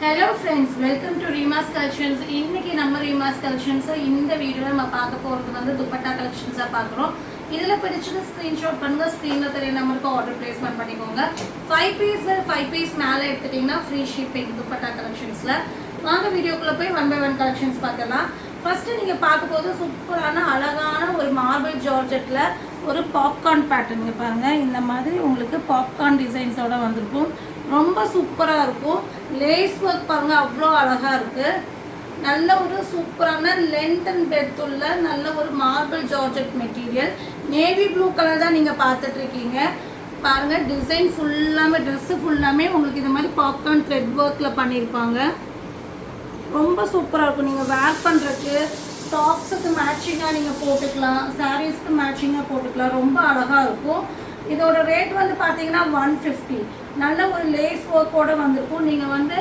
Hello friends, welcome to Reema's Collections. இன்னைக்கு நம்ம Reema's Collections இந்த வீடியோல நம்ம பார்க்க போறது வந்து துப்பட்டா கலெக்ஷன்ஸா பார்க்கறோம். இதல பிடிச்சத ஸ்கிரீன்ஷாட் பண்ணுங்க, ஸ்கிரீன்ல தெரிய நம்பருக்கு ஆர்டர் பிளேஸ்மென்ட் பண்ணிக்கோங்க. 5 பீஸ் மேல எடுத்துட்டீங்கன்னா ஃப்ரீ ஷிப்பிங் துப்பட்டா கலெக்ஷன்ஸ்ல. வாங்க வீடியோக்குள்ள போய் 1 by 1 கலெக்ஷன்ஸ் பார்க்கலாம். ஃபர்ஸ்ட் நீங்க பார்க்க போறது சூப்பரான அழகான ஒரு மார்பிள் ஜார்ஜெட்ல ஒரு பாப்கார்ன் பேட்டர்ன் பாருங்க. இந்த மாதிரி உங்களுக்கு பாப்கார்ன் டிசைன்ஸோட வந்திருக்கும். ரொம்ப சூப்பரா இருக்கும். லேஸ் ஒர்க் பாருங்க, அவ்வளோ அழகா இருக்கு. நல்ல ஒரு சூப்பரான லென்த் அண்ட் பெர்த் உள்ள நல்ல ஒரு marble georgette material. Navy blue colour தான் நீங்க பார்த்துட்டு இருக்கீங்க பாருங்க. டிசைன் ஃபுல்லாமே ட்ரெஸ் ஃபுல்லாமே உங்களுக்கு இந்த மாதிரி பாப்கார்ன் த்ரெட் ஒர்க்ல பண்ணியிருப்பாங்க. ரொம்ப சூப்பராக இருக்கும். நீங்கள் வேர் பண்ணுறதுக்கு டாப்ஸுக்கு மேட்சிங்காக நீங்கள் போட்டுக்கலாம், சாரீஸ்க்கு மேட்சிங்காக போட்டுக்கலாம். ரொம்ப அழகாக இருக்கும். இதோட ரேட் வந்து பார்த்தீங்கன்னா 150. நல்ல ஒரு லேஸ் ஒர்க்கோடு வந்திருக்கும். நீங்கள் வந்து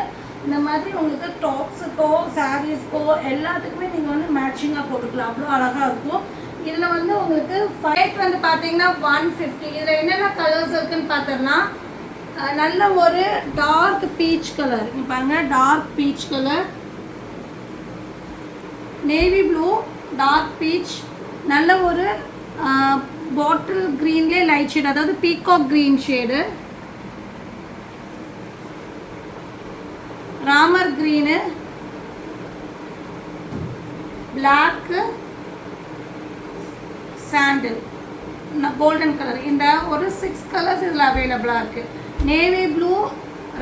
இந்த மாதிரி உங்களுக்கு டாப்ஸுக்கோ சாரீஸ்க்கோ எல்லாத்துக்குமே நீங்கள் வந்து மேட்சிங்காக போட்டுக்கலாம். அவ்வளோ அழகாக இருக்கும். இதில் வந்து உங்களுக்கு ரேட் வந்து பார்த்தீங்கன்னா 150. இதில் என்னென்ன கலர்ஸ் இருக்குதுன்னு பார்த்தோம்னா நல்ல ஒரு டார்க் பீச் கலர், இங்கே பாருங்கள், dark peach colour, navy blue, dark peach, நல்ல ஒரு பாட்டில் க்ரீன்லேயே லைட் ஷேடு, அதாவது peacock green shade, Ramar green, black, sandal, golden colour. இந்த ஒரு 6 கலர்ஸ் இதில் அவைலபிளாக இருக்குது. Navy blue,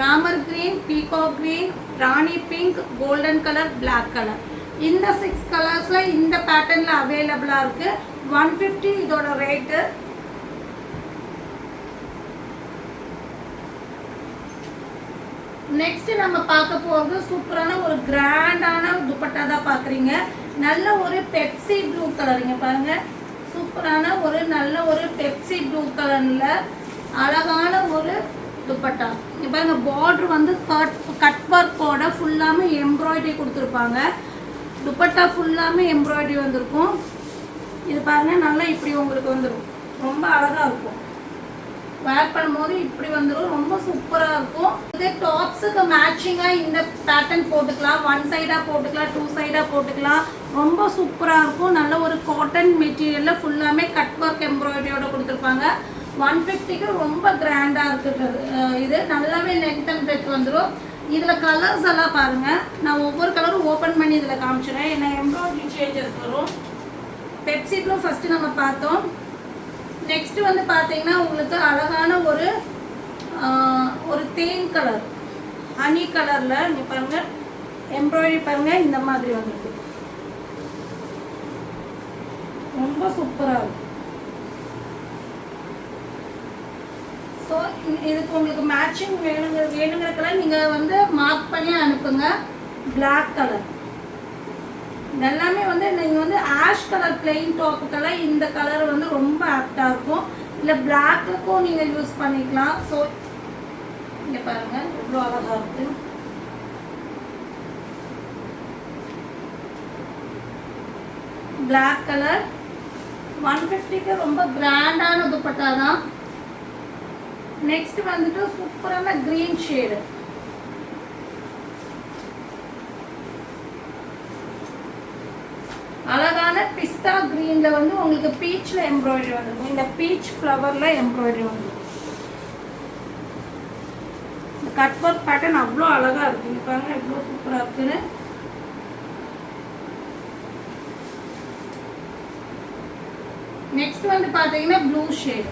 Ramar green, peacock green, Rani pink, golden colour, black colour. இந்த 6 கலர்ஸில் இந்த பேட்டர்னில் அவைலபிளாக இருக்குது. 150 இதோட ரேட்டு. நெக்ஸ்ட் நம்ம பார்க்க போகிறது சூப்பரான ஒரு கிராண்டான துப்பட்டா தான் பார்க்குறீங்க. நல்ல ஒரு பெப்சி ப்ளூ கலருங்க பாருங்க. சூப்பரான ஒரு நல்ல ஒரு பெப்சி ப்ளூ கலரில் அழகான ஒரு துப்பட்டா. இங்கே பாருங்க, பார்டர் வந்து கட் ஒர்க்கோட ஃபுல்லாமே எம்ப்ராய்டரி கொடுத்துருப்பாங்க. துப்பட்டா ஃபுல்லாமே எம்ப்ராய்டரி வந்திருக்கும். இது பாருங்கள், நல்லா இப்படி உங்களுக்கு வந்துடும். ரொம்ப அழகாக இருக்கும். வேர் பண்ணும்போது இப்படி வந்துடும். ரொம்ப சூப்பராக இருக்கும். இது டாப்ஸுக்கு மேட்சிங்காக இந்த பேட்டர்ன் போட்டுக்கலாம். 1 சைடாக போட்டுக்கலாம், 2 சைடாக போட்டுக்கலாம். ரொம்ப சூப்பராக இருக்கும். நல்ல ஒரு காட்டன் மெட்டீரியலில் ஃபுல்லாமே கட் ஒர்க் எம்ப்ராய்டரியோட கொடுத்துருப்பாங்க. 150க்கு ரொம்ப கிராண்டாக இருக்குது. இது நல்லாவே லென்த் அண்ட் பிரெத் வந்துடும். இதில் கலர்ஸ் எல்லாம் பாருங்கள். நான் ஒவ்வொரு கலரும் ஓப்பன் பண்ணி இதில் காமிச்சிடுறேன். என்ன எம்ப்ராய்டரி சேஞ்சஸ் வரும். பெப்சி ப்ளூ ஃபஸ்ட்டு நம்ம பார்த்தோம். நெக்ஸ்ட்டு வந்து பார்த்தீங்கன்னா உங்களுக்கு அழகான ஒரு தேன் கலர், ஹனி கலரில் இங்கே பாருங்கள், எம்ப்ராய்டரி பாருங்கள், இந்த மாதிரி வந்துருக்கு. ரொம்ப சூப்பராக இருக்கும். ஸோ இதுக்கு உங்களுக்கு மேட்சிங் வேணுங்கிற கலர் நீங்கள் வந்து மார்க் பண்ணி அனுப்புங்க. பிளாக் கலர் எல்லாமே வந்து நீங்கள் வந்து ஆஷ் கலர் பிளெயின் டாப்புக்கெல்லாம் இந்த கலர் வந்து ரொம்ப ஆப்டாக இருக்கும். இல்லை பிளாக்குக்கும் நீங்கள் யூஸ் பண்ணிக்கலாம். ஸோ இங்கே பாருங்கள், இவ்வளோ அழகாக இருக்குது. பிளாக் கலர் 150க்கு ரொம்ப கிராண்டான துப்பட்டா தான். நெக்ஸ்ட் வந்துட்டு சூப்பரான கிரீன் ஷேடு, அழகான பிஸ்தா கிரீன்ல வந்து உங்களுக்கு பீச்ல எம்ப்ராய்டரி வந்துருக்கும். இந்த பீச் ஃப்ளவர்ல எம்ப்ராய்டரி வந்துருக்கும். இந்த கட் ஒர்க் பேட்டர்ன் அவ்வளோ அழகா இருக்கு. இங்க பாருங்க எவ்வளோ சூப்பரா இருக்குன்னு. நெக்ஸ்ட் வந்து பாத்தீங்கன்னா ப்ளூ ஷேடு.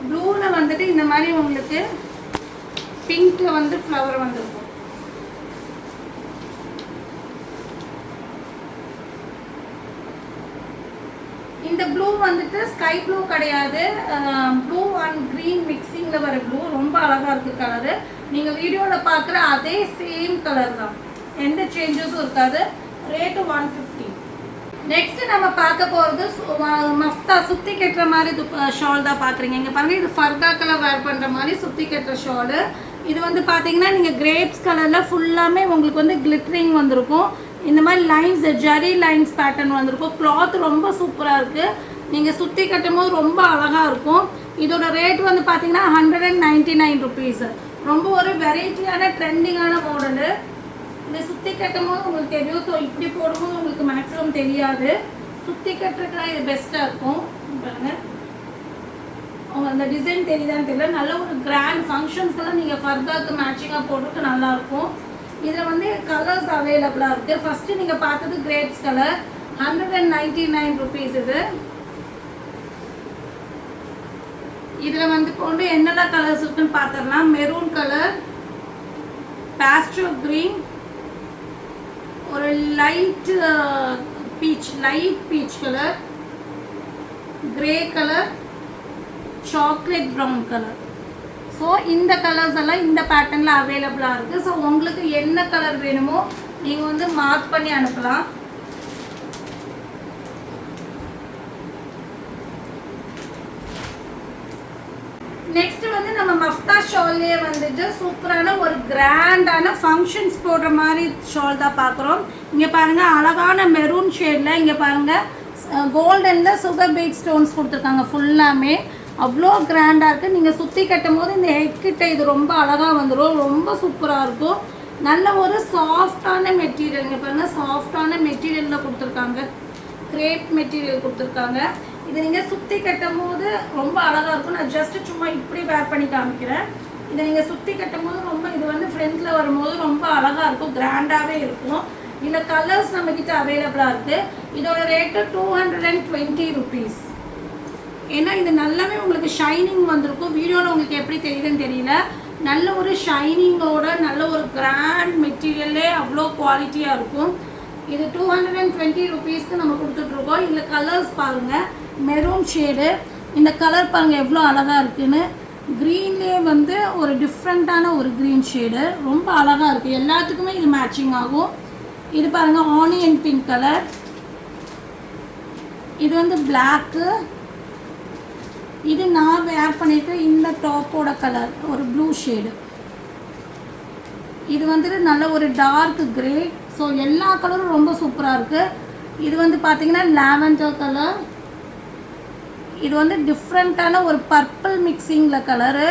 ப்ளூல வந்துட்டு இந்த மாதிரி உங்களுக்கு பிங்க்ல வந்து ஃப்ளவர் வந்திருக்கும். இந்த ப்ளூ வந்துட்டு ஸ்கை ப்ளூ கிடையாது, ப்ளூ அண்ட் கிரீன் மிக்சிங்ல வர ப்ளூ. ரொம்ப அழகா இருக்கு கலரு. நீங்க வீடியோல பார்க்குற அதே சேம் கலர் தான், எந்த சேஞ்சஸும் இருக்காது. ரேட்டு 150. நெக்ஸ்ட் நம்ம பார்க்க போகிறது மஃப்தா, சுற்றி கட்டுற மாதிரி ஷால் தான் பார்க்குறீங்க. இங்கே பாருங்கள், இது ஃபர்தாக்கெல்லாம் வேர் பண்ணுற மாதிரி சுற்றி கட்டுற ஷாலு. இது வந்து பார்த்தீங்கன்னா நீங்கள் கிரேப்ஸ் கலரில் ஃபுல்லாமே உங்களுக்கு வந்து கிளிட்டரிங் வந்திருக்கும். இந்த மாதிரி லைன்ஸ், ஜரி லைன்ஸ் பேட்டர்ன் வந்திருக்கும். கிளாத் ரொம்ப சூப்பராக இருக்குது. நீங்கள் சுற்றி கட்டும் போது ரொம்ப அழகாக இருக்கும். இதோட ரேட் வந்து பார்த்தீங்கன்னா 199 ருபீஸ். ரொம்ப ஒரு வெரைட்டியான ட்ரெண்டிங்கான மாடலு. இதை சுற்றி கட்டும் போது உங்களுக்கு தெரியும். ஸோ இப்படி போடும்போது உங்களுக்கு மேக்ஸிமம் தெரியாது. சுற்றி கட்டுறதுக்குலாம் இது பெஸ்ட்டாக இருக்கும். பாருங்கள், அவங்க அந்த டிசைன் தெரியுதான்னு தெரியல. நல்ல ஒரு கிராண்ட் ஃபங்க்ஷன்ஸ்க்கெல்லாம் நீங்கள் ஃபர்தாக்கு மேட்சிங்காக போடுறதுக்கு நல்லாயிருக்கும். இதில் வந்து கலர்ஸ் அவைலபிளாக இருக்குது. ஃபஸ்ட்டு நீங்கள் பார்த்தது கிரேப்ஸ் கலர், 199 ருபீஸ். இதில் வந்து கொண்டு என்னெல்லாம் கலர்ஸ் இருக்குன்னு பார்த்துடலாம். மெரூன் கலர், பாஸ்டல் க்ரீன், ஒரு light peach colour, grey colour, chocolate brown colour. So இந்த கலர்ஸ் எல்லாம் இந்த பேட்டர்னில் அவைலபிளாக இருக்குது. ஸோ உங்களுக்கு என்ன கலர் வேணுமோ நீங்கள் வந்து மார்க் பண்ணி அனுப்பலாம். நெக்ஸ்ட் வந்து நம்ம மஃப்தா ஷால்லே வந்துட்டு சூப்பரான ஒரு கிராண்டான ஃபங்க்ஷன்ஸ் போடுற மாதிரி ஷால் தான் பார்க்குறோம். இங்கே பாருங்கள், அழகான மெரூன் ஷேடில் இங்கே பாருங்கள் கோல்டனில் சுகர் பீட் ஸ்டோன்ஸ் கொடுத்துருக்காங்க. ஃபுல்லாமே அவ்வளோ கிராண்டாக இருக்குது. நீங்கள் சுற்றி கட்டும் போது இந்த ஹெட் கிட்ட இது ரொம்ப அழகாக வந்துடும். ரொம்ப சூப்பராக இருக்கும். நல்ல ஒரு சாஃப்டான மெட்டீரியல். இங்கே பாருங்கள், சாஃப்டான மெட்டீரியலில் கொடுத்துருக்காங்க. கிரேப் மெட்டீரியல் கொடுத்துருக்காங்க. இது நீங்கள் சுற்றி கட்டும் போது ரொம்ப அழகாக இருக்கும். நான் ஜஸ்ட்டு சும்மா இப்படி வேர் பண்ணி காமிக்கிறேன். இதை நீங்கள் சுற்றி கட்டும் போது ரொம்ப இது வந்து ஃப்ரண்ட்டில் வரும்போது ரொம்ப அழகாக இருக்கும், கிராண்டாகவே இருக்கும். இதில் கலர்ஸ் நம்மக்கிட்ட அவைலபிளாக இருக்குது. இதோட ரேட்டு 220 ருபீஸ். ஏன்னா இது நல்லாவே உங்களுக்கு ஷைனிங் வந்திருக்கும். வீடியோவில் உங்களுக்கு எப்படி தெரியுதுன்னு தெரியல. நல்ல ஒரு ஷைனிங்கோட நல்ல ஒரு கிராண்ட் மெட்டீரியல்லே அவ்வளோ குவாலிட்டியாக இருக்கும். இது 220 ருபீஸ்க்கு நம்ம கொடுத்துட்ருக்கோம். இதில் கலர்ஸ் பாருங்கள், மெரூன் ஷேடு. இந்த கலர் பாருங்கள் எவ்வளோ அழகாக இருக்குதுன்னு. க்ரீன்லேயே வந்து ஒரு டிஃப்ரெண்ட்டான ஒரு க்ரீன் ஷேடு, ரொம்ப அழகாக இருக்குது. எல்லாத்துக்குமே இது மேட்சிங் ஆகும். இது பாருங்கள், ஆனியன் பிங்க் கலர். இது வந்து பிளாக்கு. இது நான் வேர் பண்ணியிருக்க இந்த டாப்போட கலர் ஒரு ப்ளூ ஷேடு. இது வந்துட்டு நல்ல ஒரு டார்க் கிரே. ஸோ எல்லா கலரும் ரொம்ப சூப்பராக இருக்குது. இது வந்து பார்த்திங்கன்னா லாவெண்டர் கலர். இது வந்து டிஃப்ரெண்ட்டான ஒரு பர்பிள் மிக்சிங்கில் கலரு,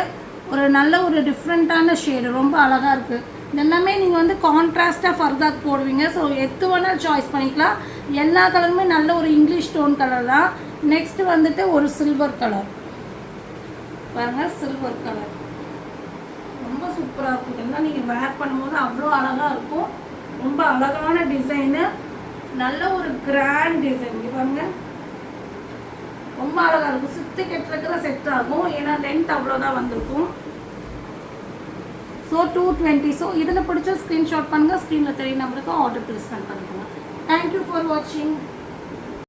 ஒரு நல்ல ஒரு டிஃப்ரெண்ட்டான ஷேடு, ரொம்ப அழகாக இருக்குது. இதெல்லாமே நீங்கள் வந்து கான்ட்ராஸ்ட்டாக ஃபர்தாக்கு போடுவீங்க. ஸோ எது வேணாலும் சாய்ஸ் பண்ணிக்கலாம். எல்லா கலருமே நல்ல ஒரு இங்கிலீஷ் டோன் கலர் தான். நெக்ஸ்ட்டு வந்துட்டு ஒரு சில்வர் கலர் பாருங்கள், சில்வர் கலர் ரொம்ப சூப்பராக இருக்கும். இதெல்லாம் நீங்கள் வேர் பண்ணும்போது அவ்வளோ அழகாக இருக்கும். ரொம்ப அழகான டிசைனு, நல்ல ஒரு கிராண்ட் டிசைன். இங்கே பாருங்கள், ரொம்ப அழகாக இருக்கும். சுற்றி கட்டுறதுக்கு தான் செட் ஆகும். ஏன்னா லென்த் அவ்வளோதான் வந்திருக்கும். ஸோ 220. ஸோ இதில் பிடிச்ச ஸ்க்ரீன்ஷாட் பண்ணுங்கள். ஸ்க்ரீனில் தெரிய நம்பருக்கு ஆர்டர் ப்ளேஸ்மெண்ட் பண்ணிக்கலாம். தேங்க்யூ ஃபார் வாட்சிங்.